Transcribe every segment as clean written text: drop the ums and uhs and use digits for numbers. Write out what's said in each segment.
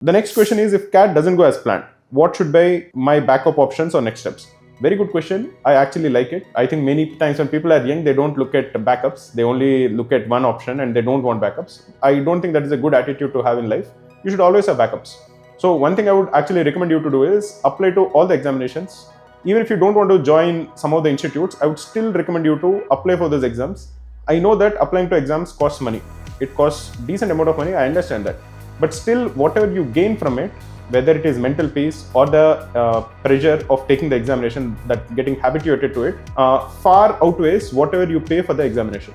The next question is, if CAT doesn't go as planned, what should be my backup options or next steps? Very good question. I actually like it. I think many times when people are young, they don't look at backups. They only look at one option and they don't want backups. I don't think that is a good attitude to have in life. You should always have backups. So one thing I would actually recommend you to do is apply to all the examinations. Even if you don't want to join some of the institutes, I would still recommend you to apply for those exams. I know that applying to exams costs money. It costs decent amount of money. I understand that. But still, whatever you gain from it, whether it is mental peace or the pressure of taking the examination, that getting habituated to it, far outweighs whatever you pay for the examination.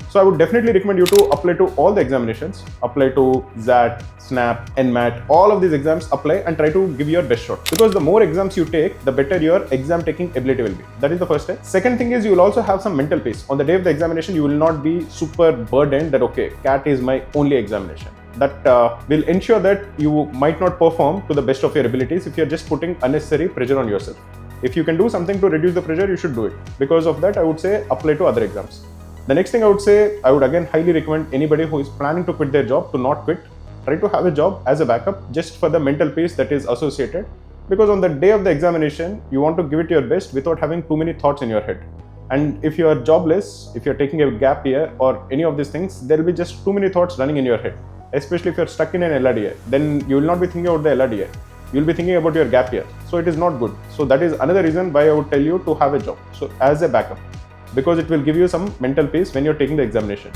So I would definitely recommend you to apply to all the examinations. Apply to XAT, SNAP, NMAT, all of these exams apply and try to give your best shot. Because the more exams you take, the better your exam taking ability will be. That is the first step. Second thing is, you will also have some mental peace. On the day of the examination, you will not be super burdened that, okay, CAT is my only examination. That will ensure that you might not perform to the best of your abilities if you're just putting unnecessary pressure on yourself. If you can do something to reduce the pressure, you should do it. Because of that, I would say apply to other exams. The next thing I would say, I would again highly recommend anybody who is planning to quit their job to not quit. Try to have a job as a backup just for the mental peace that is associated. Because on the day of the examination, you want to give it your best without having too many thoughts in your head. And if you are jobless, if you're taking a gap year or any of these things, there will be just too many thoughts running in your head. Especially if you're stuck in an LRDA, then you will not be thinking about the LRDA. You'll be thinking about your gap year. So it is not good. So that is another reason why I would tell you to have a job. So as a backup, because it will give you some mental peace when you're taking the examination.